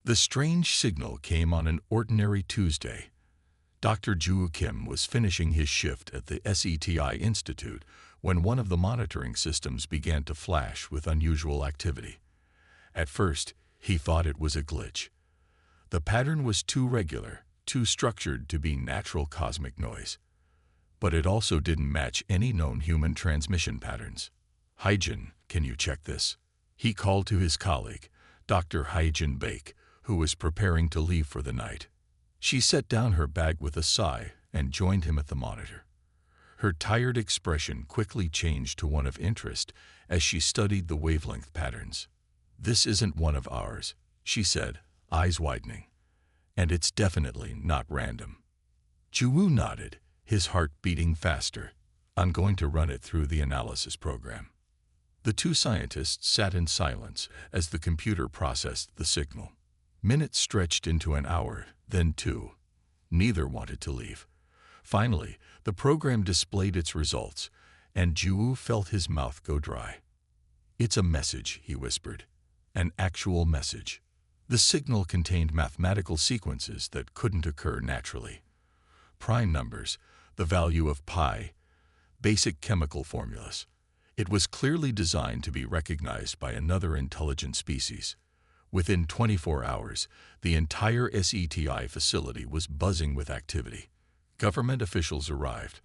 The strange signal came on an ordinary Tuesday. Dr. Ju Kim was finishing his shift at the SETI Institute when one of the monitoring systems began to flash with unusual activity. At first, he thought it was a glitch. The pattern was too regular, too structured to be natural cosmic noise. But it also didn't match any known human transmission patterns. Haijin, can you check this? He called to his colleague, Dr. Haijin Bake, who was preparing to leave for the night. She set down her bag with a sigh and joined him at the monitor. Her tired expression quickly changed to one of interest as she studied the wavelength patterns. "This isn't one of ours," she said, eyes widening. "And it's definitely not random." Juwoo nodded, his heart beating faster. "I'm going to run it through the analysis program." The two scientists sat in silence as the computer processed the signal. Minutes stretched into an hour, then two. Neither wanted to leave. Finally, the program displayed its results, and Juwoo felt his mouth go dry. "It's a message," he whispered. "An actual message." The signal contained mathematical sequences that couldn't occur naturally. Prime numbers, the value of pi, basic chemical formulas. It was clearly designed to be recognized by another intelligent species. Within 24 hours, the entire SETI facility was buzzing with activity. Government officials arrived,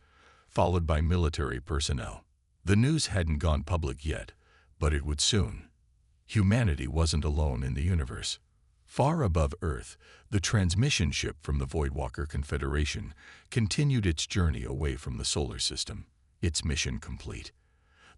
followed by military personnel. The news hadn't gone public yet, but it would soon. Humanity wasn't alone in the universe. Far above Earth, the transmission ship from the Voidwalker Confederation continued its journey away from the solar system, its mission complete.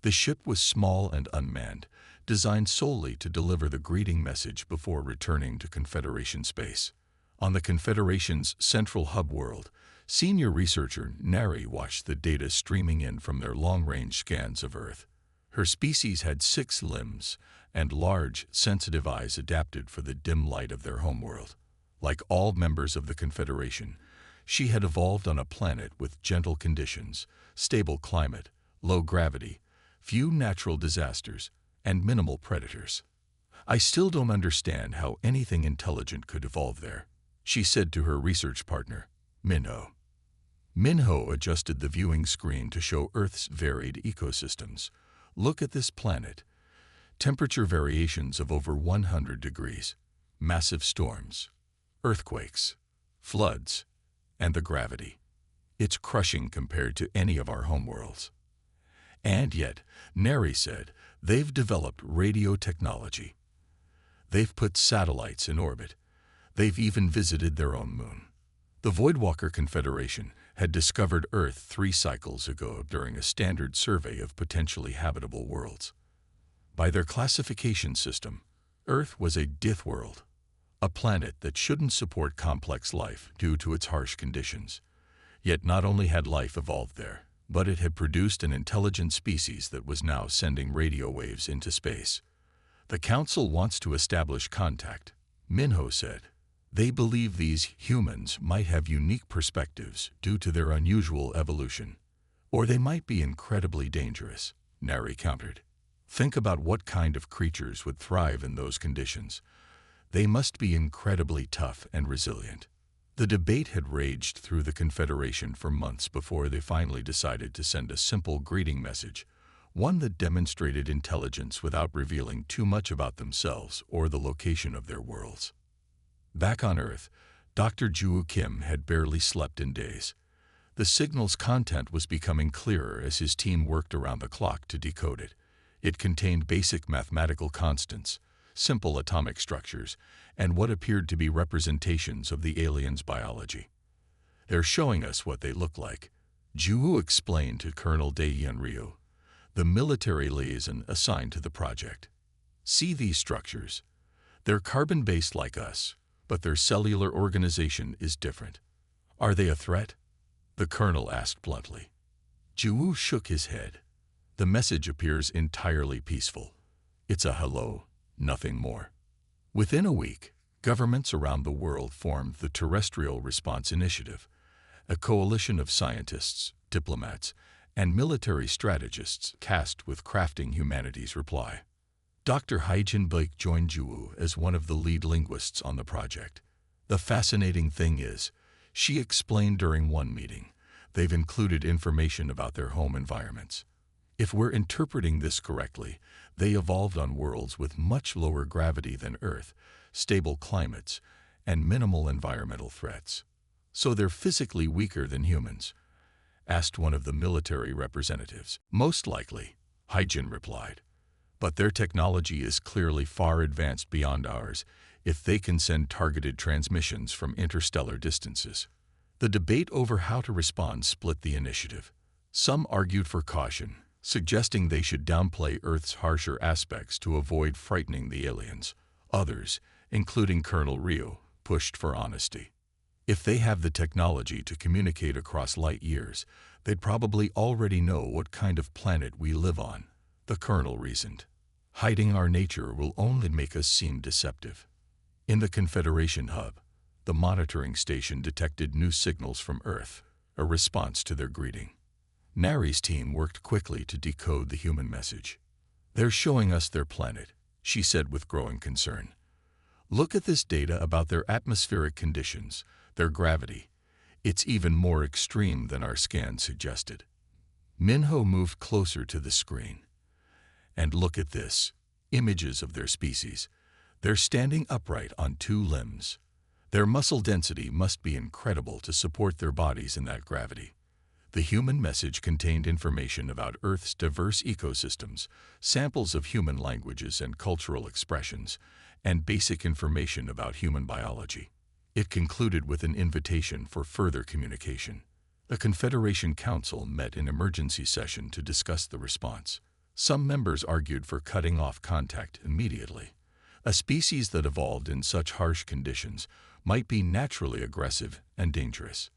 The ship was small and unmanned, designed solely to deliver the greeting message before returning to Confederation space. On the Confederation's central hub world, senior researcher Nari watched the data streaming in from their long-range scans of Earth. Her species had 6 limbs and large, sensitive eyes adapted for the dim light of their homeworld. Like all members of the Confederation, she had evolved on a planet with gentle conditions, stable climate, low gravity, few natural disasters, and minimal predators. "I still don't understand how anything intelligent could evolve there," she said to her research partner, Minho. Minho adjusted the viewing screen to show Earth's varied ecosystems. "Look at this planet. Temperature variations of over 100 degrees, massive storms, earthquakes, floods, and the gravity. It's crushing compared to any of our homeworlds. And yet," Neri said, "they've developed radio technology. They've put satellites in orbit. They've even visited their own moon." The Voidwalker Confederation had discovered Earth 3 cycles ago during a standard survey of potentially habitable worlds. By their classification system, Earth was a Deathworld, a planet that shouldn't support complex life due to its harsh conditions. Yet not only had life evolved there, but it had produced an intelligent species that was now sending radio waves into space. "The Council wants to establish contact," Minho said. "They believe these humans might have unique perspectives due to their unusual evolution. Or they might be incredibly dangerous," Nari countered. "Think about what kind of creatures would thrive in those conditions. They must be incredibly tough and resilient." The debate had raged through the Confederation for months before they finally decided to send a simple greeting message, one that demonstrated intelligence without revealing too much about themselves or the location of their worlds. Back on Earth, Dr. Ju Kim had barely slept in days. The signal's content was becoming clearer as his team worked around the clock to decode it. It contained basic mathematical constants, simple atomic structures, and what appeared to be representations of the aliens' biology. "They're showing us what they look like," Ju explained to Colonel Dae-Yun Ryu, the military liaison assigned to the project. "See these structures? They're carbon-based like us, but their cellular organization is different. Are they a threat?" the colonel asked bluntly. Ju shook his head. "The message appears entirely peaceful. It's a hello, nothing more." Within a week, governments around the world formed the Terrestrial Response Initiative, a coalition of scientists, diplomats, and military strategists tasked with crafting humanity's reply. Dr. Haijin Blake joined Juwu as one of the lead linguists on the project. The fascinating thing is, she explained during one meeting, they've included information about their home environments. If we're interpreting this correctly, they evolved on worlds with much lower gravity than Earth, stable climates, and minimal environmental threats. So they're physically weaker than humans? Asked one of the military representatives. Most likely, Haijin replied. But their technology is clearly far advanced beyond ours if they can send targeted transmissions from interstellar distances. The debate over how to respond split the initiative. Some argued for caution, suggesting they should downplay Earth's harsher aspects to avoid frightening the aliens. Others, including Colonel Ryu, pushed for honesty. If they have the technology to communicate across light years, they'd probably already know what kind of planet we live on, the colonel reasoned. Hiding our nature will only make us seem deceptive. In the Confederation hub, the monitoring station detected new signals from Earth, a response to their greeting. Nari's team worked quickly to decode the human message. They're showing us their planet, she said with growing concern. Look at this data about their atmospheric conditions, their gravity. It's even more extreme than our scan suggested. Minho moved closer to the screen. And look at this, images of their species. They're standing upright on two limbs. Their muscle density must be incredible to support their bodies in that gravity. The human message contained information about Earth's diverse ecosystems, samples of human languages and cultural expressions, and basic information about human biology. It concluded with an invitation for further communication. The Confederation Council met in emergency session to discuss the response. Some members argued for cutting off contact immediately. A species that evolved in such harsh conditions might be naturally aggressive and dangerous.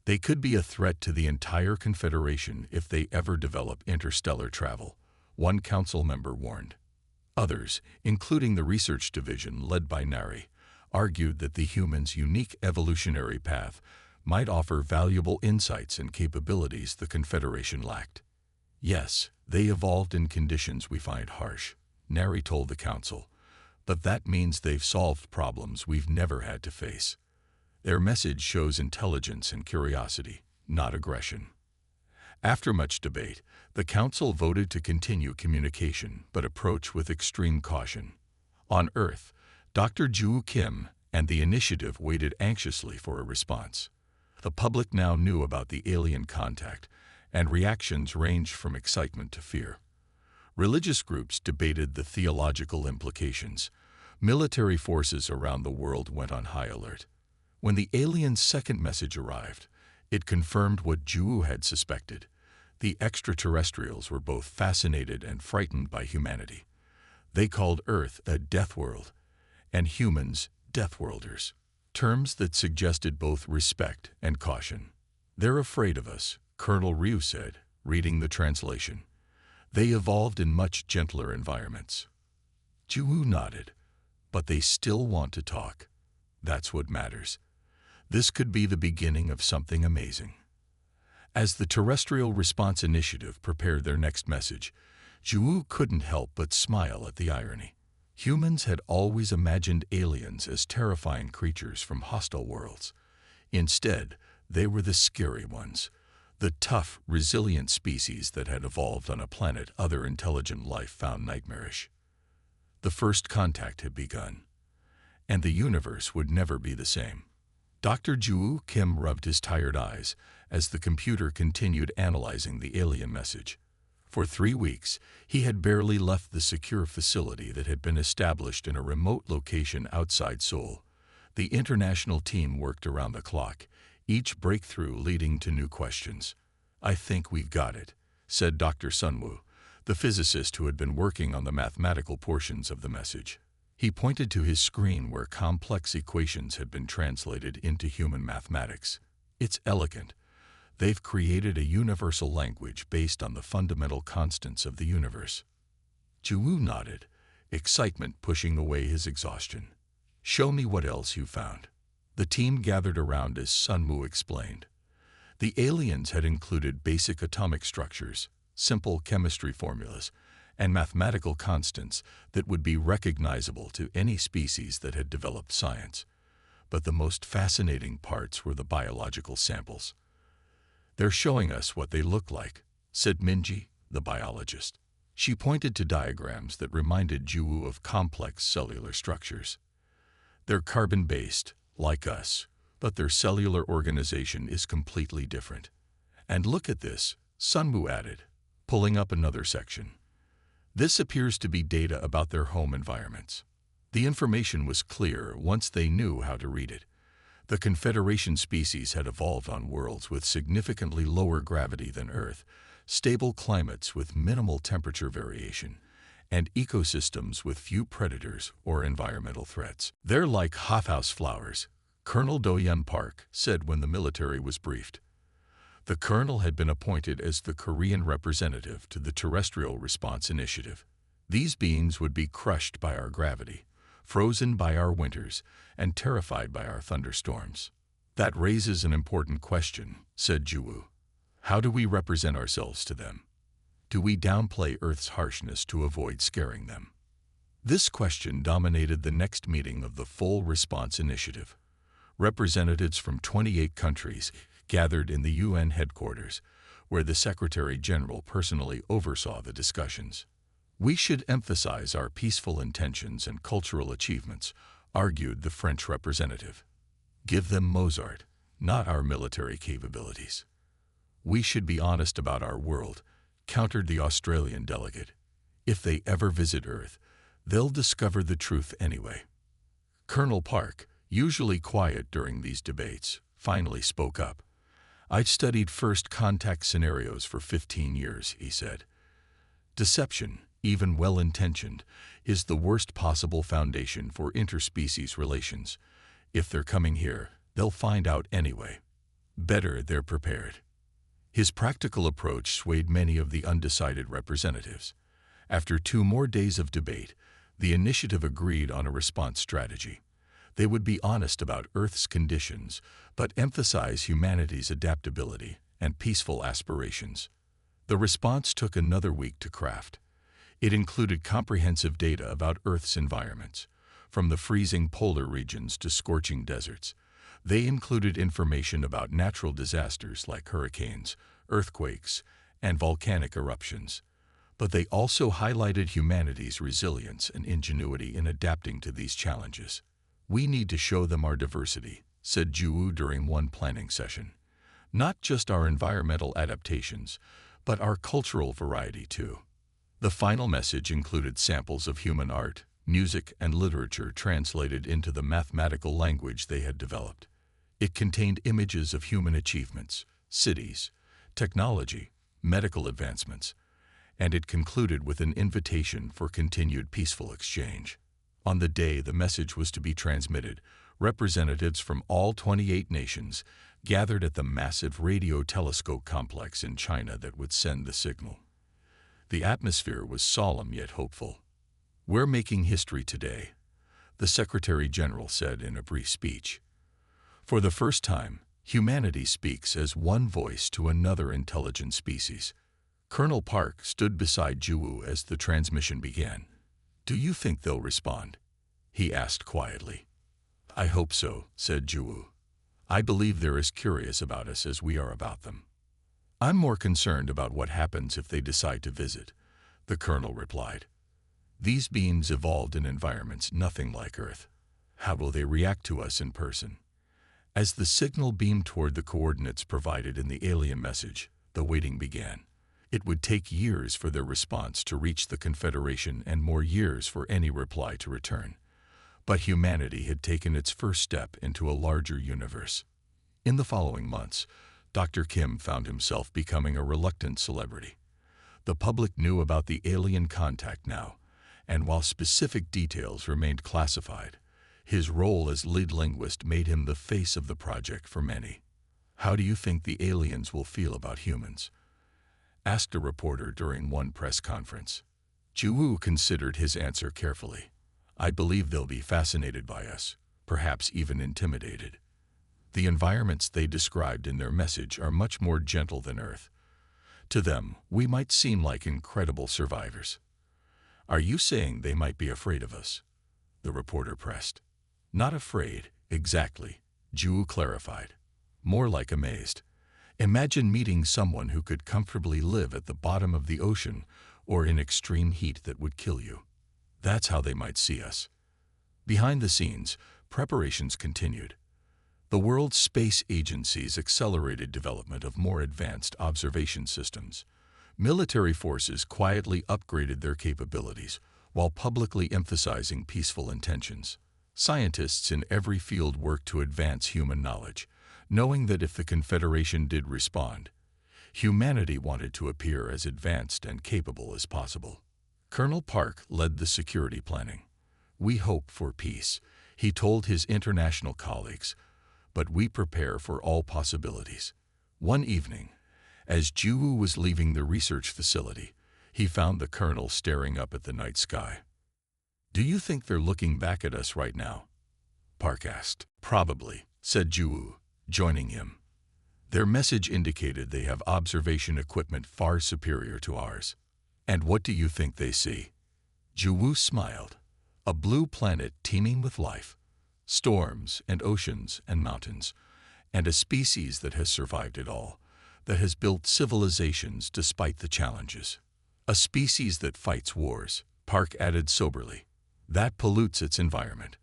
They could be a threat to the entire Confederation if they ever develop interstellar travel, one council member warned. Others, including the research division led by Nari, argued that the humans' unique evolutionary path might offer valuable insights and capabilities the Confederation lacked. Yes, they evolved in conditions we find harsh, Nari told the council, but that means they've solved problems we've never had to face. Their message shows intelligence and curiosity, not aggression. After much debate, the council voted to continue communication but approach with extreme caution. On Earth, Dr. Ju Kim and the initiative waited anxiously for a response. The public now knew about the alien contact, and reactions ranged from excitement to fear. Religious groups debated the theological implications. Military forces around the world went on high alert. When the alien's second message arrived, it confirmed what Ju had suspected. The extraterrestrials were both fascinated and frightened by humanity. They called Earth a death world, and humans Deathworlders, terms that suggested both respect and caution. They're afraid of us, Colonel Ryu said, reading the translation. They evolved in much gentler environments. Ju nodded, but they still want to talk. That's what matters. This could be the beginning of something amazing. As the Terrestrial Response Initiative prepared their next message, Ju couldn't help but smile at the irony. Humans had always imagined aliens as terrifying creatures from hostile worlds. Instead, they were the scary ones, the tough, resilient species that had evolved on a planet other intelligent life found nightmarish. The first contact had begun, and the universe would never be the same. Dr. Ju Kim rubbed his tired eyes as the computer continued analyzing the alien message. For 3 weeks, he had barely left the secure facility that had been established in a remote location outside Seoul. The international team worked around the clock, each breakthrough leading to new questions. "I think we've got it," said Dr. Sunwoo, the physicist who had been working on the mathematical portions of the message. He pointed to his screen where complex equations had been translated into human mathematics. "It's elegant. They've created a universal language based on the fundamental constants of the universe." Ju nodded, excitement pushing away his exhaustion. "Show me what else you found." The team gathered around as Sunwoo explained. The aliens had included basic atomic structures, simple chemistry formulas, and mathematical constants that would be recognizable to any species that had developed science. But the most fascinating parts were the biological samples. "They're showing us what they look like," said Minji, the biologist. She pointed to diagrams that reminded Juwu of complex cellular structures. "They're carbon-based, like us, but their cellular organization is completely different. And look at this," Sunwoo added, pulling up another section. "This appears to be data about their home environments." The information was clear once they knew how to read it. The Confederation species had evolved on worlds with significantly lower gravity than Earth, stable climates with minimal temperature variation, and ecosystems with few predators or environmental threats. "They're like hothouse flowers," Colonel Do-Yun Park said when the military was briefed. The colonel had been appointed as the Korean representative to the Terrestrial Response Initiative. "These beings would be crushed by our gravity, frozen by our winters, and terrified by our thunderstorms." "That raises an important question," said Juwu. "How do we represent ourselves to them? Do we downplay Earth's harshness to avoid scaring them?" This question dominated the next meeting of the Full Response Initiative. Representatives from 28 countries gathered in the UN headquarters, where the Secretary General personally oversaw the discussions. "We should emphasize our peaceful intentions and cultural achievements," argued the French representative. "Give them Mozart, not our military capabilities." "We should be honest about our world," countered the Australian delegate. "If they ever visit Earth, they'll discover the truth anyway." Colonel Park, usually quiet during these debates, finally spoke up. "I've studied first contact scenarios for 15 years, he said. "Deception, even well-intentioned, is the worst possible foundation for interspecies relations. If they're coming here, they'll find out anyway. Better they're prepared." His practical approach swayed many of the undecided representatives. After 2 more days of debate, the initiative agreed on a response strategy. They would be honest about Earth's conditions, but emphasize humanity's adaptability and peaceful aspirations. The response took another week to craft. It included comprehensive data about Earth's environments, from the freezing polar regions to scorching deserts. They included information about natural disasters like hurricanes, earthquakes, and volcanic eruptions. But they also highlighted humanity's resilience and ingenuity in adapting to these challenges. "We need to show them our diversity," said Juwu during one planning session. "Not just our environmental adaptations, but our cultural variety too." The final message included samples of human art, music, and literature translated into the mathematical language they had developed. It contained images of human achievements, cities, technology, medical advancements, and it concluded with an invitation for continued peaceful exchange. On the day the message was to be transmitted, representatives from all 28 nations gathered at the massive radio telescope complex in China that would send the signal. The atmosphere was solemn yet hopeful. "We're making history today," the Secretary General said in a brief speech. "For the first time, humanity speaks as one voice to another intelligent species." Colonel Park stood beside Juwu as the transmission began. "Do you think they'll respond?" he asked quietly. "I hope so," said Juwu. "I believe they're as curious about us as we are about them." "I'm more concerned about what happens if they decide to visit," the colonel replied. "These beings evolved in environments nothing like Earth. How will they react to us in person?" As the signal beamed toward the coordinates provided in the alien message, the waiting began. It would take years for their response to reach the Confederation and more years for any reply to return. But humanity had taken its first step into a larger universe. In the following months, Dr. Kim found himself becoming a reluctant celebrity. The public knew about the alien contact now, and while specific details remained classified, his role as lead linguist made him the face of the project for many. "How do you think the aliens will feel about humans?" asked a reporter during one press conference. Juwu considered his answer carefully. "I believe they'll be fascinated by us, perhaps even intimidated. The environments they described in their message are much more gentle than Earth. To them, we might seem like incredible survivors. Are you saying they might be afraid of us? The reporter pressed. Not afraid, exactly, Ju clarified. More like amazed. Imagine meeting someone who could comfortably live at the bottom of the ocean or in extreme heat that would kill you. That's how they might see us. Behind the scenes, preparations continued. The world's space agencies accelerated development of more advanced observation systems. Military forces quietly upgraded their capabilities while publicly emphasizing peaceful intentions. Scientists in every field worked to advance human knowledge, knowing that if the Confederation did respond, humanity wanted to appear as advanced and capable as possible. Colonel Park led the security planning. We hope for peace, he told his international colleagues, but we prepare for all possibilities. One evening, as Ju was leaving the research facility, he found the colonel staring up at the night sky. Do you think they're looking back at us right now? Park asked. Probably, said Ju, joining him. Their message indicated they have observation equipment far superior to ours. And what do you think they see? Ju smiled. A blue planet teeming with life, storms and oceans and mountains, and a species that has survived it all, that has built civilizations despite the challenges. A species that fights wars, Park added soberly, that pollutes its environment,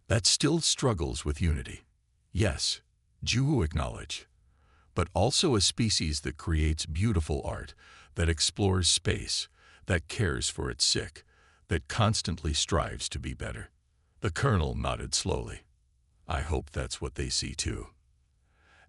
that still struggles with unity. Yes, Ju acknowledged, but also a species that creates beautiful art, that explores space, that cares for its sick, that constantly strives to be better. The colonel nodded slowly. I hope that's what they see too.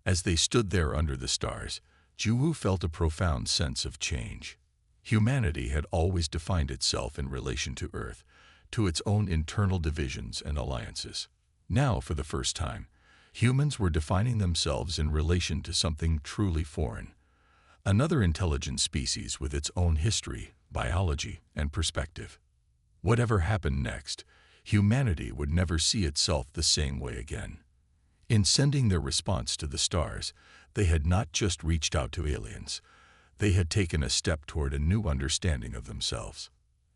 As they stood there under the stars, Ju felt a profound sense of change. Humanity had always defined itself in relation to Earth, to its own internal divisions and alliances. Now, for the first time, humans were defining themselves in relation to something truly foreign. Another intelligent species with its own history, biology, and perspective. Whatever happened next, humanity would never see itself the same way again. In sending their response to the stars, they had not just reached out to aliens. They had taken a step toward a new understanding of themselves.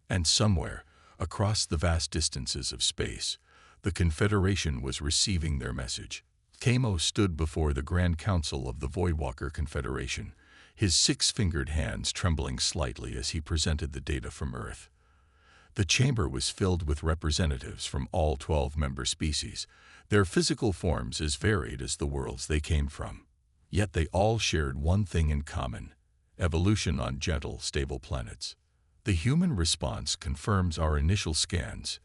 And somewhere, across the vast distances of space, the Confederation was receiving their message. Tamo stood before the Grand Council of the Voidwalker Confederation, his six-fingered hands trembling slightly as he presented the data from Earth. The chamber was filled with representatives from all 12 member species, their physical forms as varied as the worlds they came from. Yet they all shared one thing in common: evolution on gentle, stable planets. The human response confirms our initial scans,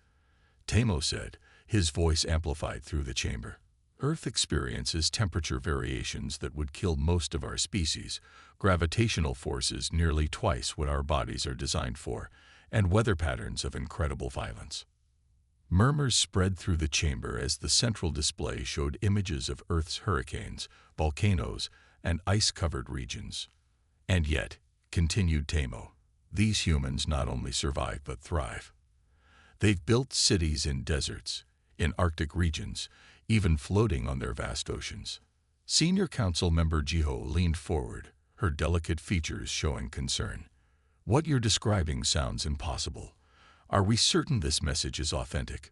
Tamo said, his voice amplified through the chamber. Earth experiences temperature variations that would kill most of our species, gravitational forces nearly twice what our bodies are designed for, and weather patterns of incredible violence. Murmurs spread through the chamber as the central display showed images of Earth's hurricanes, volcanoes, and ice-covered regions. And yet, continued Tamo, these humans not only survive but thrive. They've built cities in deserts, in Arctic regions, even floating on their vast oceans. Senior Council member Jiho leaned forward, her delicate features showing concern. What you're describing sounds impossible. Are we certain this message is authentic?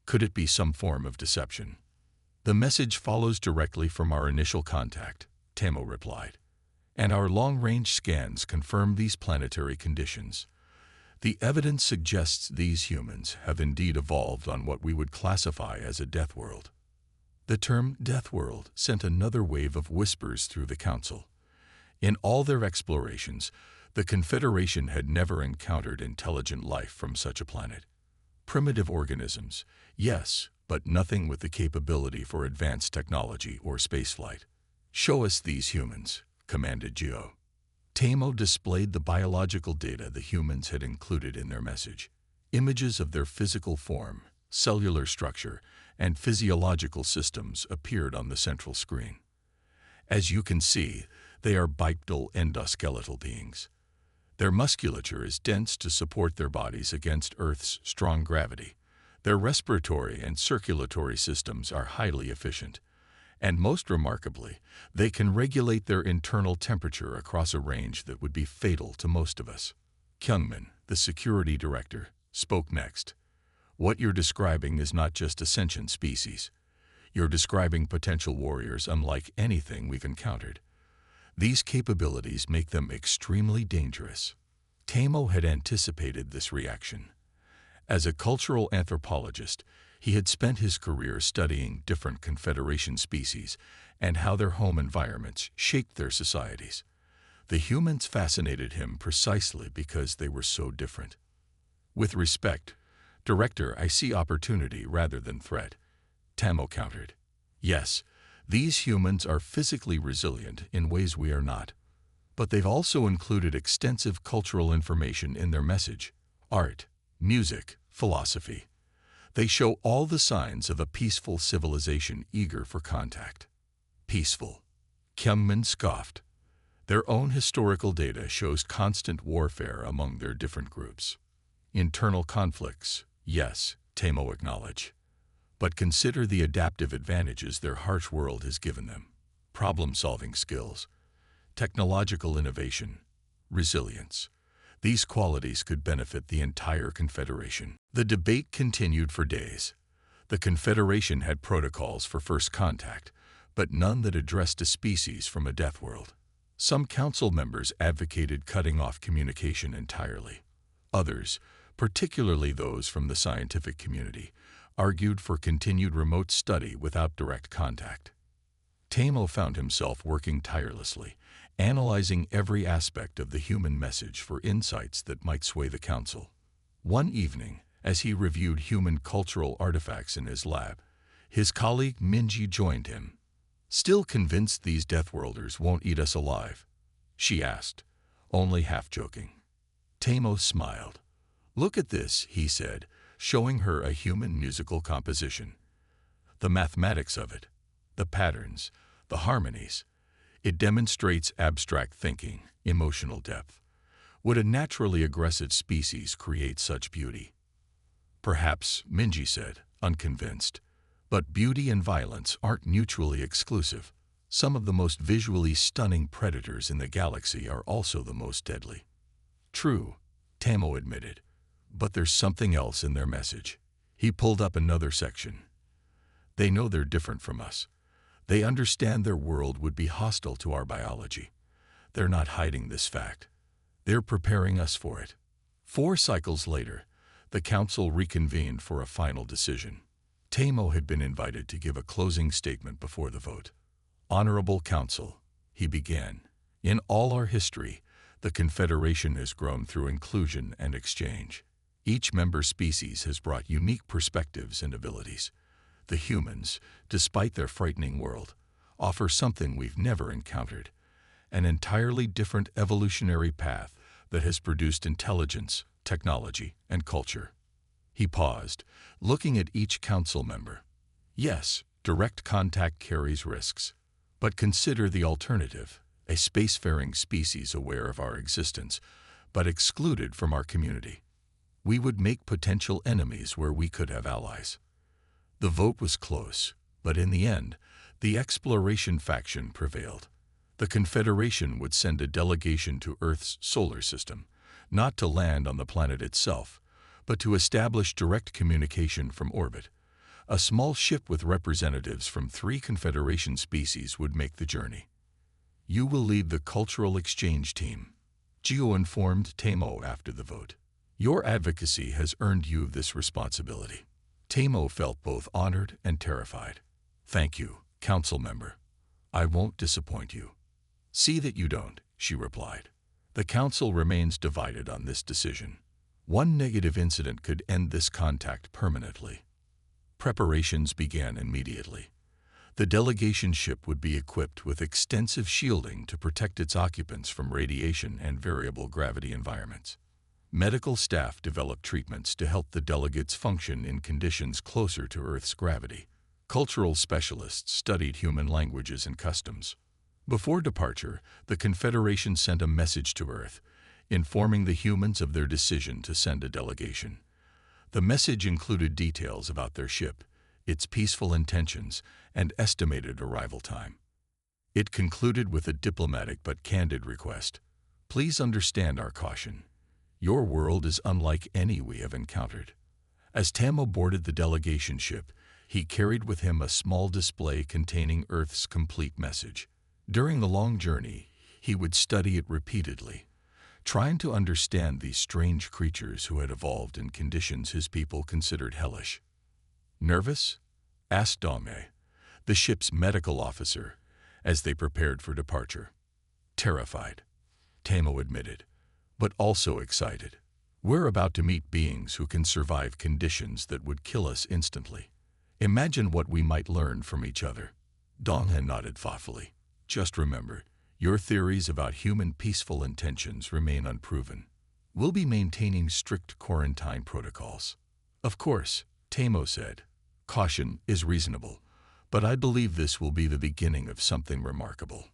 Could it be some form of deception? The message follows directly from our initial contact, Tamo replied, and our long-range scans confirm these planetary conditions. The evidence suggests these humans have indeed evolved on what we would classify as a death world. The term death world sent another wave of whispers through the council. In all their explorations, the Confederation had never encountered intelligent life from such a planet. Primitive organisms, yes, but nothing with the capability for advanced technology or spaceflight. Show us these humans, commanded Geo. Tamo displayed the biological data the humans had included in their message. Images of their physical form, cellular structure, and physiological systems appeared on the central screen. As you can see, they are bipedal endoskeletal beings. Their musculature is dense to support their bodies against Earth's strong gravity. Their respiratory and circulatory systems are highly efficient. And most remarkably, they can regulate their internal temperature across a range that would be fatal to most of us. Kyungmin, the security director, spoke next. What you're describing is not just a sentient species. You're describing potential warriors unlike anything we've encountered. These capabilities make them extremely dangerous. Tamo had anticipated this reaction. As a cultural anthropologist, he had spent his career studying different confederation species and how their home environments shaped their societies. The humans fascinated him precisely because they were so different. With respect, Director, I see opportunity rather than threat, Tamo countered. Yes, these humans are physically resilient in ways we are not. But they've also included extensive cultural information in their message: art, music, philosophy. They show all the signs of a peaceful civilization eager for contact. Peaceful. Kyungmin scoffed. Their own historical data shows constant warfare among their different groups. Internal conflicts, yes, Tamo acknowledged. But consider the adaptive advantages their harsh world has given them: problem-solving skills, technological innovation, resilience. These qualities could benefit the entire Confederation. The debate continued for days. The Confederation had protocols for first contact, but none that addressed a species from a death world. Some council members advocated cutting off communication entirely. Others, particularly those from the scientific community, argued for continued remote study without direct contact. Tamo found himself working tirelessly, analyzing every aspect of the human message for insights that might sway the council. One evening, as he reviewed human cultural artifacts in his lab, his colleague Minji joined him. Still convinced these Deathworlders won't eat us alive? She asked, only half joking. Tamo smiled. Look at this, he said, showing her a human musical composition. The mathematics of it, the patterns, the harmonies. It demonstrates abstract thinking, emotional depth. Would a naturally aggressive species create such beauty? Perhaps, Minji said, unconvinced. But beauty and violence aren't mutually exclusive. Some of the most visually stunning predators in the galaxy are also the most deadly. True, Tamo admitted. But there's something else in their message. He pulled up another section. They know they're different from us. They understand their world would be hostile to our biology. They're not hiding this fact. They're preparing us for it. 4 cycles later, the council reconvened for a final decision. Tamo had been invited to give a closing statement before the vote. Honorable Council, he began. In all our history, the Confederation has grown through inclusion and exchange. Each member species has brought unique perspectives and abilities. The humans, despite their frightening world, offer something we've never encountered: an entirely different evolutionary path that has produced intelligence, technology, and culture. He paused, looking at each council member. Yes, direct contact carries risks. But consider the alternative: a spacefaring species aware of our existence, but excluded from our community. We would make potential enemies where we could have allies. The vote was close, but in the end, the exploration faction prevailed. The Confederation would send a delegation to Earth's solar system, not to land on the planet itself, but to establish direct communication from orbit. A small ship with representatives from 3 Confederation species would make the journey. You will lead the cultural exchange team, Gio informed Tamo after the vote. Your advocacy has earned you this responsibility. Tamo felt both honored and terrified. Thank you, council member. I won't disappoint you. See that you don't, she replied. The council remains divided on this decision. One negative incident could end this contact permanently. Preparations began immediately. The delegation ship would be equipped with extensive shielding to protect its occupants from radiation and variable gravity environments. Medical staff developed treatments to help the delegates function in conditions closer to Earth's gravity. Cultural specialists studied human languages and customs. Before departure, the Confederation sent a message to Earth, informing the humans of their decision to send a delegation. The message included details about their ship, its peaceful intentions, and estimated arrival time. It concluded with a diplomatic but candid request. Please understand our caution. Your world is unlike any we have encountered." As Tamo boarded the delegation ship, he carried with him a small display containing Earth's complete message. During the long journey, he would study it repeatedly, trying to understand these strange creatures who had evolved in conditions his people considered hellish. "Nervous?" asked Dame, the ship's medical officer, as they prepared for departure. "Terrified," Tamo admitted, "but also excited. We're about to meet beings who can survive conditions that would kill us instantly. Imagine what we might learn from each other." Donghe nodded thoughtfully. "Just remember, your theories about human peaceful intentions remain unproven. We'll be maintaining strict quarantine protocols." "Of course," Tamo said. "Caution is reasonable, but I believe this will be the beginning of something remarkable."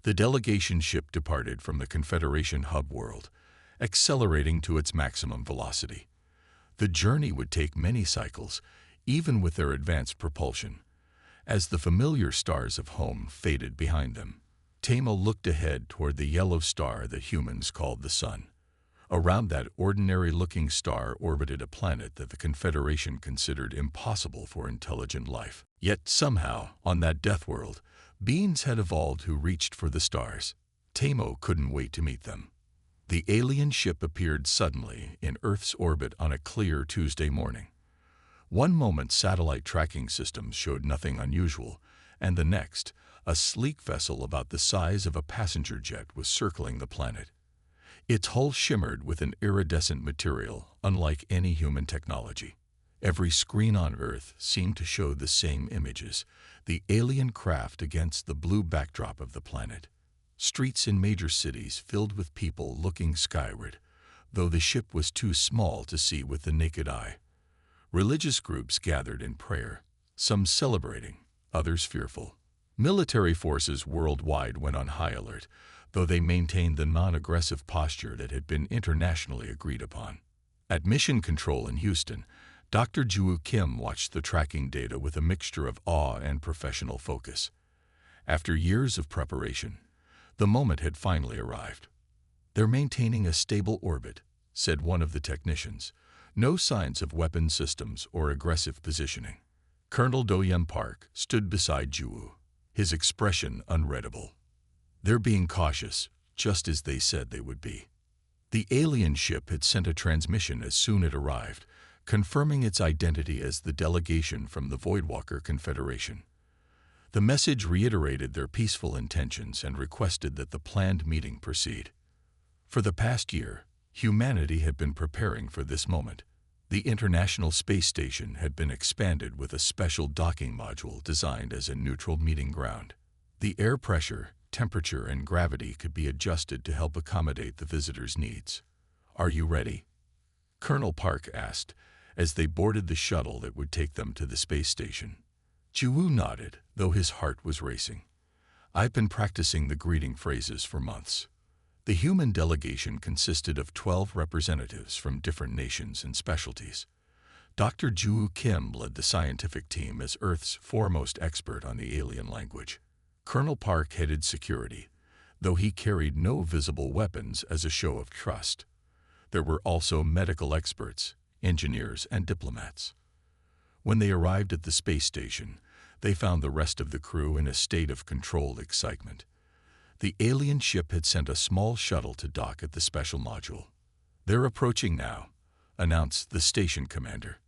The delegation ship departed from the Confederation hub world, accelerating to its maximum velocity. The journey would take many cycles, even with their advanced propulsion, as the familiar stars of home faded behind them. Tamo looked ahead toward the yellow star that humans called the Sun. Around that ordinary-looking star orbited a planet that the Confederation considered impossible for intelligent life. Yet somehow, on that death world, beings had evolved who reached for the stars. Tamo couldn't wait to meet them. The alien ship appeared suddenly in Earth's orbit on a clear Tuesday morning. One moment satellite tracking systems showed nothing unusual, and the next, a sleek vessel about the size of a passenger jet was circling the planet. Its hull shimmered with an iridescent material unlike any human technology. Every screen on Earth seemed to show the same images, the alien craft against the blue backdrop of the planet. Streets in major cities filled with people looking skyward, though the ship was too small to see with the naked eye. Religious groups gathered in prayer, some celebrating, others fearful. Military forces worldwide went on high alert, though they maintained the non-aggressive posture that had been internationally agreed upon. At Mission Control in Houston, Dr. Joo Kim watched the tracking data with a mixture of awe and professional focus. After years of preparation, the moment had finally arrived. "They're maintaining a stable orbit," said one of the technicians. "No signs of weapon systems or aggressive positioning." Colonel Do-Yem Park stood beside Joo, his expression unreadable. "They're being cautious, just as they said they would be." The alien ship had sent a transmission as soon as it arrived, confirming its identity as the delegation from the Voidwalker Confederation. The message reiterated their peaceful intentions and requested that the planned meeting proceed. For the past year, humanity had been preparing for this moment. The International Space Station had been expanded with a special docking module designed as a neutral meeting ground. The air pressure, temperature, and gravity could be adjusted to help accommodate the visitors' needs. "Are you ready?" Colonel Park asked, as they boarded the shuttle that would take them to the space station. Joo nodded, though his heart was racing. "I've been practicing the greeting phrases for months." The human delegation consisted of 12 representatives from different nations and specialties. Dr. Joo Kim led the scientific team as Earth's foremost expert on the alien language. Colonel Park headed security, though he carried no visible weapons as a show of trust. There were also medical experts, engineers, and diplomats. When they arrived at the space station, they found the rest of the crew in a state of controlled excitement. The alien ship had sent a small shuttle to dock at the special module. "They're approaching now," announced the station commander.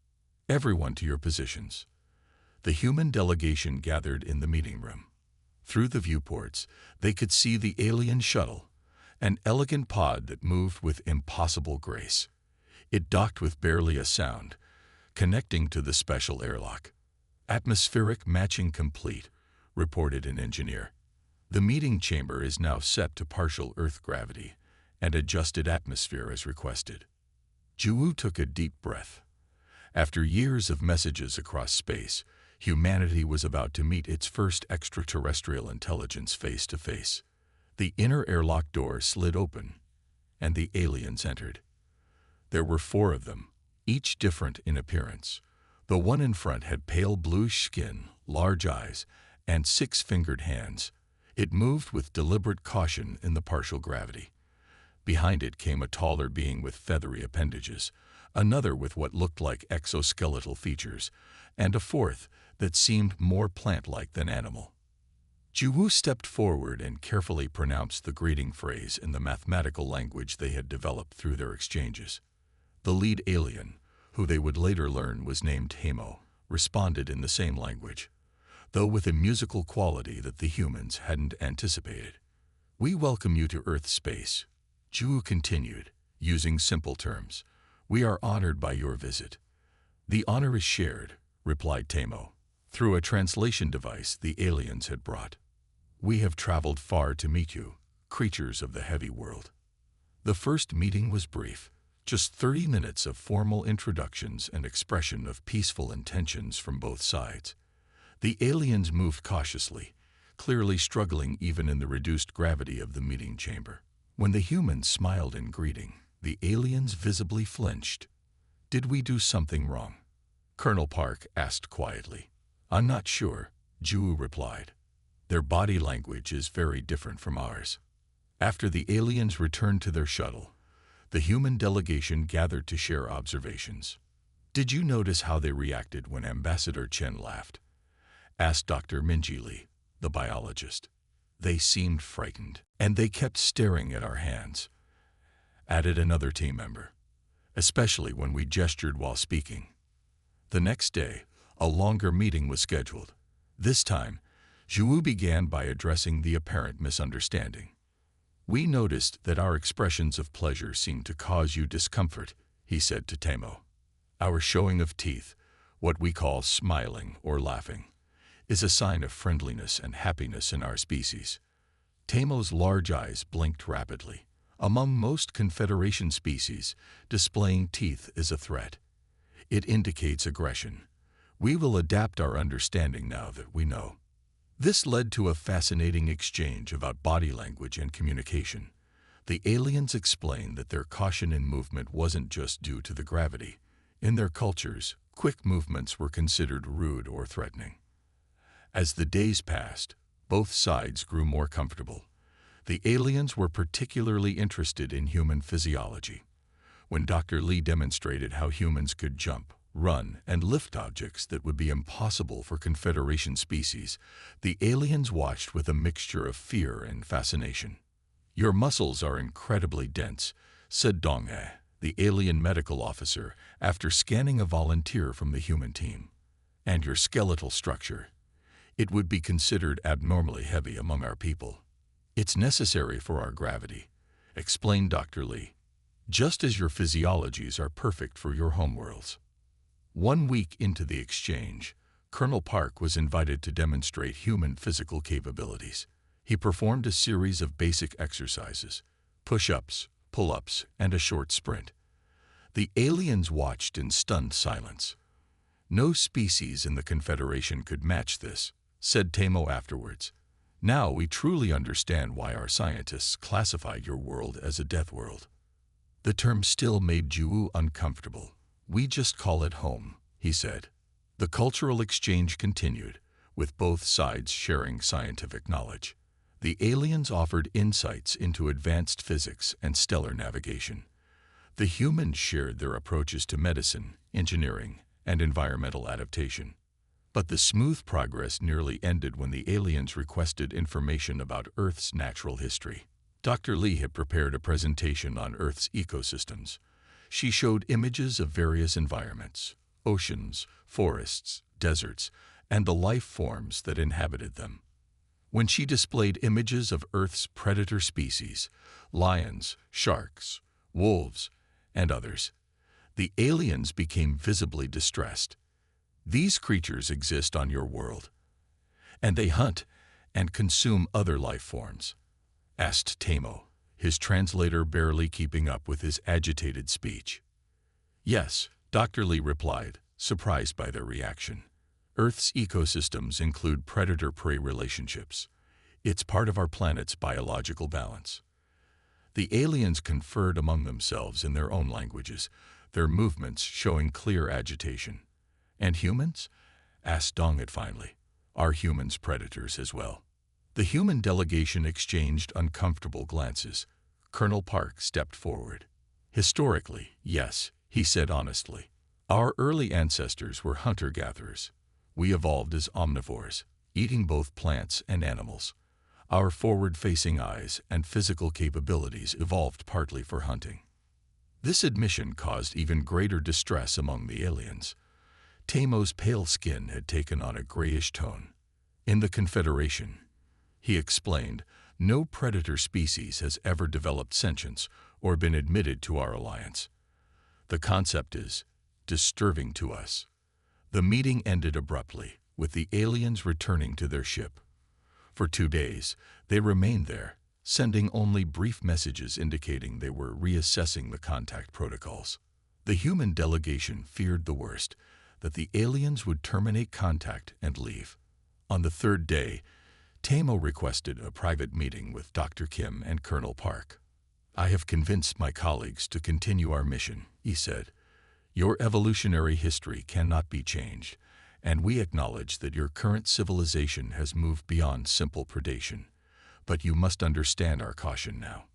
"Everyone to your positions." The human delegation gathered in the meeting room. Through the viewports, they could see the alien shuttle, an elegant pod that moved with impossible grace. It docked with barely a sound, connecting to the special airlock. "Atmospheric matching complete," reported an engineer. "The meeting chamber is now set to partial Earth gravity and adjusted atmosphere as requested." Joo took a deep breath. After years of messages across space, humanity was about to meet its first extraterrestrial intelligence face to face. The inner airlock door slid open, and the aliens entered. There were 4 of them, each different in appearance. The one in front had pale bluish skin, large eyes, and 6-fingered hands. It moved with deliberate caution in the partial gravity. Behind it came a taller being with feathery appendages, another with what looked like exoskeletal features, and a fourth that seemed more plant-like than animal. Jiwoo stepped forward and carefully pronounced the greeting phrase in the mathematical language they had developed through their exchanges. The lead alien, who they would later learn was named Hamo, responded in the same language, though with a musical quality that the humans hadn't anticipated. "We welcome you to Earth space," Jiwoo continued, using simple terms. "We are honored by your visit." "The honor is shared," replied Tamo, through a translation device the aliens had brought. "We have traveled far to meet you, creatures of the heavy world." The first meeting was brief, just 30 minutes of formal introductions and expression of peaceful intentions from both sides. The aliens moved cautiously, clearly struggling even in the reduced gravity of the meeting chamber. When the humans smiled in greeting, the aliens visibly flinched. "Did we do something wrong?" Colonel Park asked quietly. "I'm not sure," Jiwoo replied. "Their body language is very different from ours." After the aliens returned to their shuttle, the human delegation gathered to share observations. "Did you notice how they reacted when Ambassador Chen laughed?" asked Dr. Minji Lee, the biologist. "They seemed frightened, and they kept staring at our hands," added another team member, "especially when we gestured while speaking." The next day, a longer meeting was scheduled. This time, Jiwoo began by addressing the apparent misunderstanding. "We noticed that our expressions of pleasure seemed to cause you discomfort," he said to Tamo. "Our showing of teeth, what we call smiling or laughing, is a sign of friendliness and happiness in our species." Tamo's large eyes blinked rapidly. Among most confederation species, displaying teeth is a threat. It indicates aggression. We will adapt our understanding now that we know. This led to a fascinating exchange about body language and communication. The aliens explained that their caution in movement wasn't just due to the gravity. In their cultures, quick movements were considered rude or threatening. As the days passed, both sides grew more comfortable. The aliens were particularly interested in human physiology. When Dr. Lee demonstrated how humans could jump, run, and lift objects that would be impossible for Confederation species, the aliens watched with a mixture of fear and fascination. "Your muscles are incredibly dense," said Dong-hae, the alien medical officer, after scanning a volunteer from the human team. "And your skeletal structure. It would be considered abnormally heavy among our people. It's necessary for our gravity," explained Dr. Lee, "just as your physiologies are perfect for your homeworlds." 1 week into the exchange, Colonel Park was invited to demonstrate human physical capabilities. He performed a series of basic exercises, push-ups, pull-ups, and a short sprint. The aliens watched in stunned silence. "No species in the Confederation could match this," said Tamo afterwards. "Now we truly understand why our scientists classified your world as a death world." The term still made Jiwoo uncomfortable. "We just call it home," he said. The cultural exchange continued, with both sides sharing scientific knowledge. The aliens offered insights into advanced physics and stellar navigation. The humans shared their approaches to medicine, engineering, and environmental adaptation. But the smooth progress nearly ended when the aliens requested information about Earth's natural history. Dr. Lee had prepared a presentation on Earth's ecosystems. She showed images of various environments, oceans, forests, deserts, and the life forms that inhabited them. When she displayed images of Earth's predator species, lions, sharks, wolves, and others, the aliens became visibly distressed. "These creatures exist on your world, and they hunt and consume other life forms?" asked Tamo, his translator barely keeping up with his agitated speech. "Yes," Dr. Lee replied, surprised by their reaction. "Earth's ecosystems include predator-prey relationships. It's part of our planet's biological balance." The aliens conferred among themselves in their own languages, their movements showing clear agitation. "And humans?" asked Dong-hae finally. "Are humans predators as well?" The human delegation exchanged uncomfortable glances. Colonel Park stepped forward. Historically, yes, he said honestly. Our early ancestors were hunter-gatherers. We evolved as omnivores, eating both plants and animals. Our forward-facing eyes and physical capabilities evolved partly for hunting. This admission caused even greater distress among the aliens. Tamo's pale skin had taken on a grayish tone. In the Confederation, he explained, no predator species has ever developed sentience or been admitted to our alliance. The concept is disturbing to us. The meeting ended abruptly, with the aliens returning to their ship. For 2 days, they remained there, sending only brief messages indicating they were reassessing the contact protocols. The human delegation feared the worst, that the aliens would terminate contact and leave. On the 3rd day, Tamo requested a private meeting with Dr. Kim and Colonel Park. I have convinced my colleagues to continue our mission, he said. Your evolutionary history cannot be changed, and we acknowledge that your current civilization has moved beyond simple predation. But you must understand our caution now.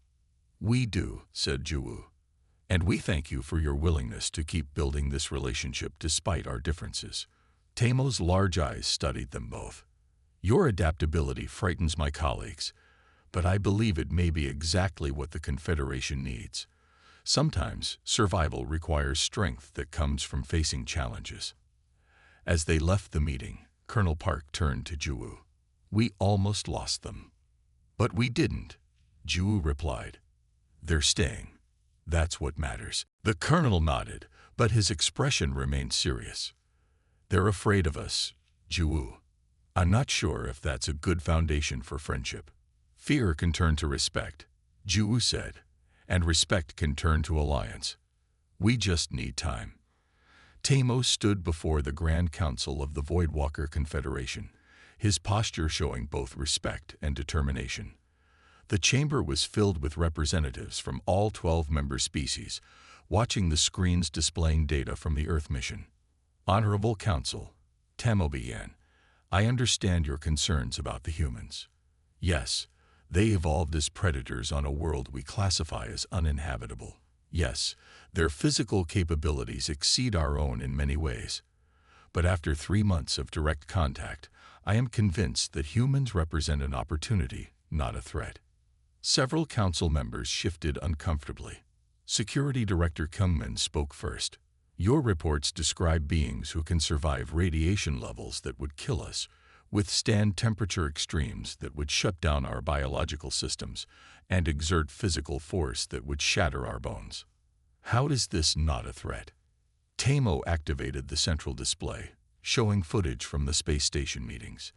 We do, said Juwu. And we thank you for your willingness to keep building this relationship despite our differences. Tamo's large eyes studied them both. Your adaptability frightens my colleagues, but I believe it may be exactly what the Confederation needs. Sometimes survival requires strength that comes from facing challenges. As they left the meeting, Colonel Park turned to Juwu. We almost lost them. But we didn't, Juwu replied. They're staying. That's what matters. The colonel nodded, but his expression remained serious. They're afraid of us, Juwu. I'm not sure if that's a good foundation for friendship. Fear can turn to respect, Juwu said, and respect can turn to alliance. We just need time. Tamo stood before the Grand Council of the Voidwalker Confederation, his posture showing both respect and determination. The chamber was filled with representatives from all 12 member species, watching the screens displaying data from the Earth mission. Honorable Council, Tamo began, I understand your concerns about the humans. Yes, they evolved as predators on a world we classify as uninhabitable. Yes, their physical capabilities exceed our own in many ways. But after 3 months of direct contact, I am convinced that humans represent an opportunity, not a threat. Several council members shifted uncomfortably. Security Director Kungman spoke first. Your reports describe beings who can survive radiation levels that would kill us, withstand temperature extremes that would shut down our biological systems, and exert physical force that would shatter our bones. How is this not a threat? Tamo activated the central display, showing footage from the space station meetings.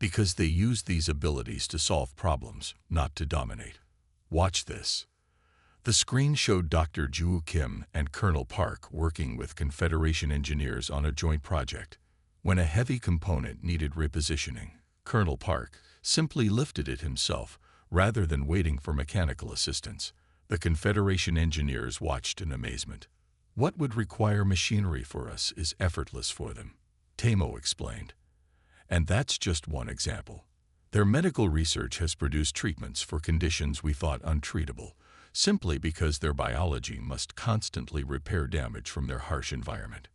Because they use these abilities to solve problems, not to dominate. Watch this. The screen showed Dr. Juwu Kim and Colonel Park working with Confederation engineers on a joint project. When a heavy component needed repositioning, Colonel Park simply lifted it himself rather than waiting for mechanical assistance. The Confederation engineers watched in amazement. What would require machinery for us is effortless for them, Tamo explained. And that's just one example. Their medical research has produced treatments for conditions we thought untreatable, simply because their biology must constantly repair damage from their harsh environment.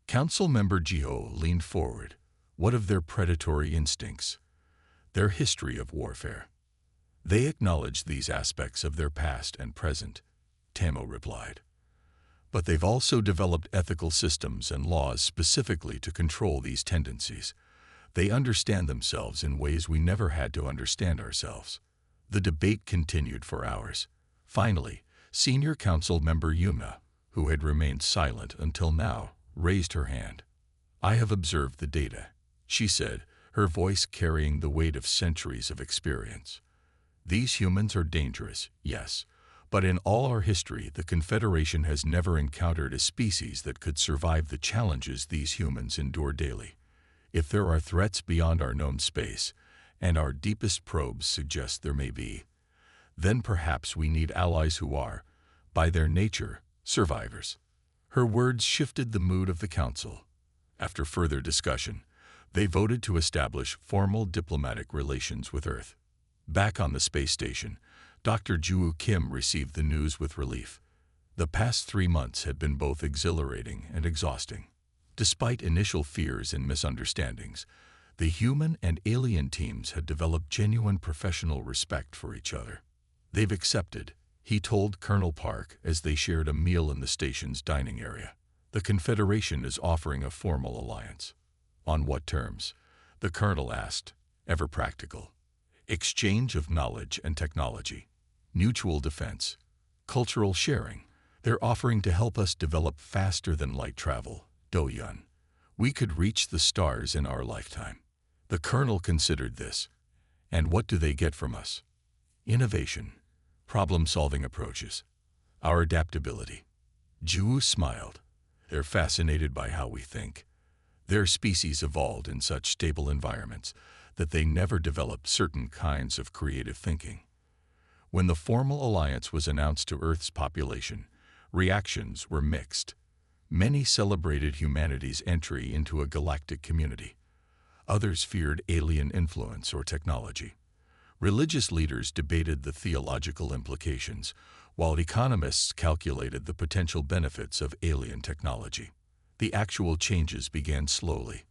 Council member Jiho leaned forward. What of their predatory instincts? Their history of warfare? They acknowledge these aspects of their past and present, Tamo replied. But they've also developed ethical systems and laws specifically to control these tendencies. They understand themselves in ways we never had to understand ourselves. The debate continued for hours. Finally, Senior Council member Yuma, who had remained silent until now, raised her hand. I have observed the data, she said, her voice carrying the weight of centuries of experience. These humans are dangerous, yes, but in all our history the Confederation has never encountered a species that could survive the challenges these humans endure daily. If there are threats beyond our known space, and our deepest probes suggest there may be, then perhaps we need allies who are, by their nature, survivors. Her words shifted the mood of the council. After further discussion, they voted to establish formal diplomatic relations with Earth. Back on the space station, Dr. Ju Kim received the news with relief. The past 3 months had been both exhilarating and exhausting. Despite initial fears and misunderstandings, the human and alien teams had developed genuine professional respect for each other. "They've accepted," he told Colonel Park as they shared a meal in the station's dining area. "The Confederation is offering a formal alliance." "On what terms?" the colonel asked, ever practical. "Exchange of knowledge and technology, mutual defense, cultural sharing. They're offering to help us develop faster than light travel, Do-Yun. We could reach the stars in our lifetime." The colonel considered this. "And what do they get from us?" "Innovation, problem-solving approaches, our adaptability." Ju smiled. "They're fascinated by how we think. Their species evolved in such stable environments that they never developed certain kinds of creative thinking." When the formal alliance was announced to Earth's population, reactions were mixed. Many celebrated humanity's entry into a galactic community. Others feared alien influence or technology. Religious leaders debated the theological implications, while economists calculated the potential benefits of alien technology. The actual changes began slowly.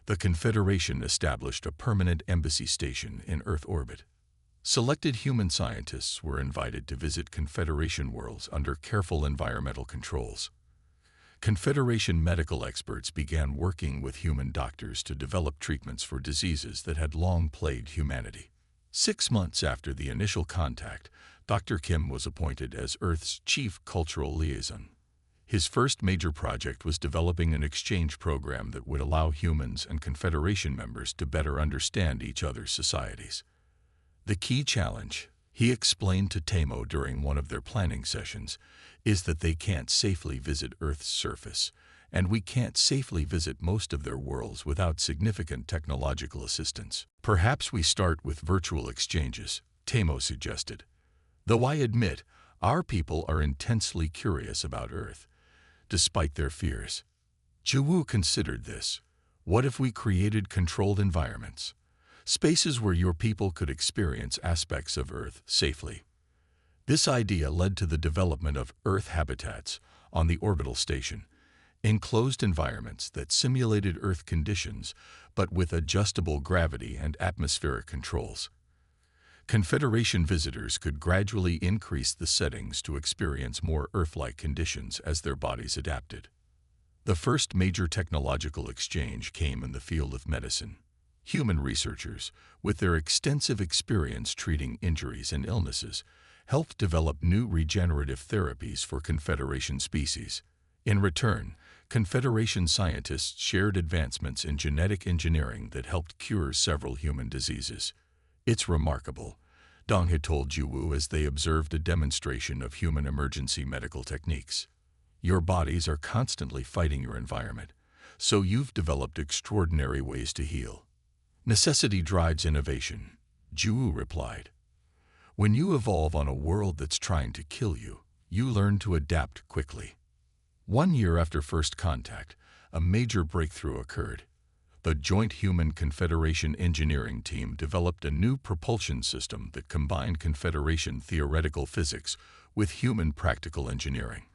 The Confederation established a permanent embassy station in Earth orbit. Selected human scientists were invited to visit Confederation worlds under careful environmental controls. Confederation medical experts began working with human doctors to develop treatments for diseases that had long plagued humanity. 6 months after the initial contact, Dr. Kim was appointed as Earth's chief cultural liaison. His first major project was developing an exchange program that would allow humans and Confederation members to better understand each other's societies. "The key challenge," he explained to Tamo during one of their planning sessions, "is that they can't safely visit Earth's surface, and we can't safely visit most of their worlds without significant technological assistance. Perhaps we start with virtual exchanges," Tamo suggested. "Though I admit, our people are intensely curious about Earth, despite their fears." Ju considered this. "What if we created controlled environments? Spaces where your people could experience aspects of Earth safely." This idea led to the development of Earth habitats on the orbital station, enclosed environments that simulated Earth conditions but with adjustable gravity and atmospheric controls. Confederation visitors could gradually increase the settings to experience more Earth-like conditions as their bodies adapted. The first major technological exchange came in the field of medicine. Human researchers, with their extensive experience treating injuries and illnesses, helped develop new regenerative therapies for Confederation species. In return, Confederation scientists shared advancements in genetic engineering that helped cure several human diseases. "It's remarkable," Dong had told Juwoo as they observed a demonstration of human emergency medical techniques. "Your bodies are constantly fighting your environment, so you've developed extraordinary ways to heal." "Necessity drives innovation," Juwoo replied. "When you evolve on a world that's trying to kill you, you learn to adapt quickly." 1 year after first contact, a major breakthrough occurred. The Joint Human Confederation engineering team developed a new propulsion system that combined Confederation theoretical physics with human practical engineering.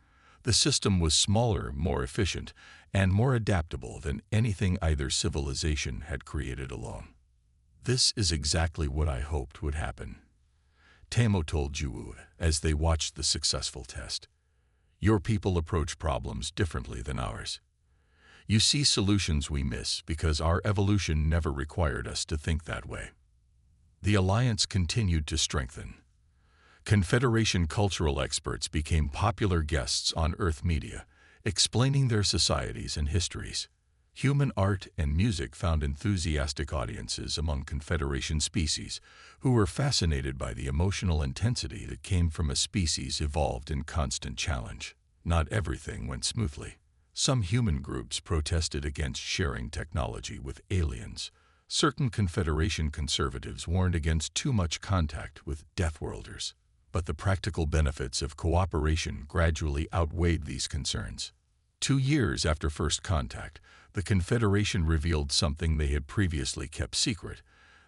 The system was smaller, more efficient, and more adaptable than anything either civilization had created alone. "This is exactly what I hoped would happen," Tamo told Juwoo as they watched the successful test. "Your people approach problems differently than ours. You see solutions we miss because our evolution never required us to think that way." The alliance continued to strengthen. Confederation cultural experts became popular guests on Earth media, explaining their societies and histories. Human art and music found enthusiastic audiences among Confederation species who were fascinated by the emotional intensity that came from a species evolved in constant challenge. Not everything went smoothly. Some human groups protested against sharing technology with aliens. Certain Confederation conservatives warned against too much contact with Deathworlders. But the practical benefits of cooperation gradually outweighed these concerns. 2 years after first contact, the Confederation revealed something they had previously kept secret.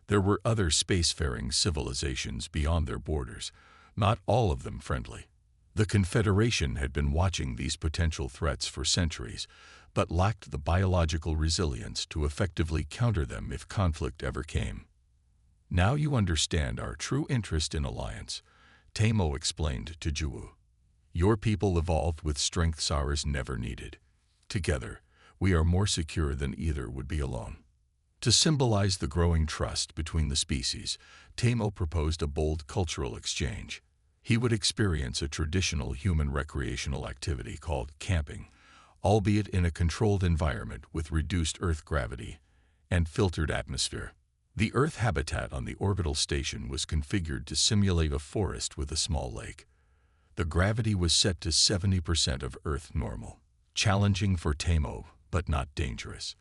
There were other spacefaring civilizations beyond their borders, not all of them friendly. The Confederation had been watching these potential threats for centuries, but lacked the biological resilience to effectively counter them if conflict ever came. "Now you understand our true interest in alliance," Tamo explained to Juwu. "Your people evolved with strengths ours never needed. Together, we are more secure than either would be alone." To symbolize the growing trust between the species, Tamo proposed a bold cultural exchange. He would experience a traditional human recreational activity called camping, albeit in a controlled environment with reduced Earth gravity and filtered atmosphere. The Earth habitat on the orbital station was configured to simulate a forest with a small lake. The gravity was set to 70% of Earth normal. Challenging for Tamo, but not dangerous.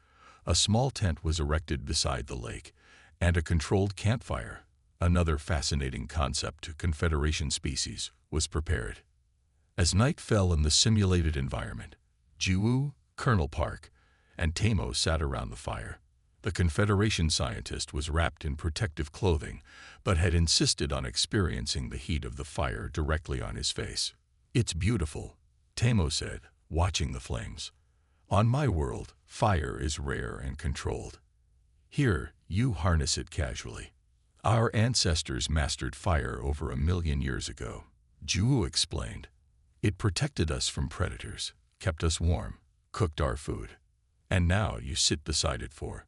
A small tent was erected beside the lake, and a controlled campfire, another fascinating concept to Confederation species, was prepared. As night fell in the simulated environment, Juwu, Colonel Park, and Tamo sat around the fire. The Confederation scientist was wrapped in protective clothing, but had insisted on experiencing the heat of the fire directly on his face. "It's beautiful," Tamo said, watching the flames. "On my world, fire is rare and controlled. Here, you harness it casually. Our ancestors mastered fire over 1,000,000 years ago," Juwu explained. "It protected us from predators, kept us warm, cooked our food. And now you sit beside it for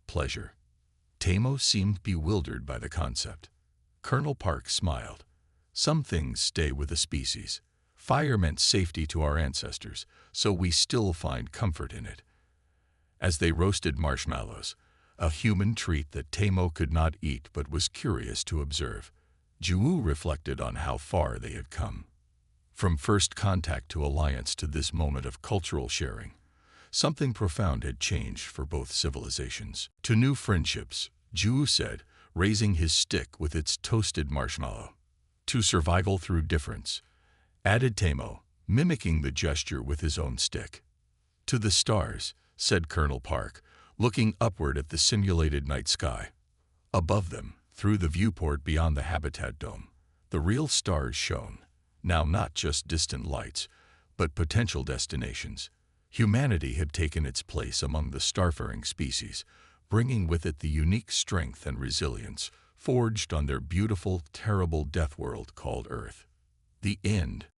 pleasure." Tamo seemed bewildered by the concept. Colonel Park smiled. "Some things stay with a species. Fire meant safety to our ancestors, so we still find comfort in it." As they roasted marshmallows, a human treat that Tamo could not eat but was curious to observe, Juwu reflected on how far they had come. From first contact to alliance to this moment of cultural sharing, something profound had changed for both civilizations. "To new friendships," Juwu said, raising his stick with its toasted marshmallow. "To survival through difference," added Tamo, mimicking the gesture with his own stick. "To the stars," said Colonel Park, looking upward at the simulated night sky. Above them, through the viewport beyond the habitat dome, the real stars shone, now not just distant lights, but potential destinations. Humanity had taken its place among the starfaring species, bringing with it the unique strength and resilience forged on their beautiful, terrible death world called Earth. The end.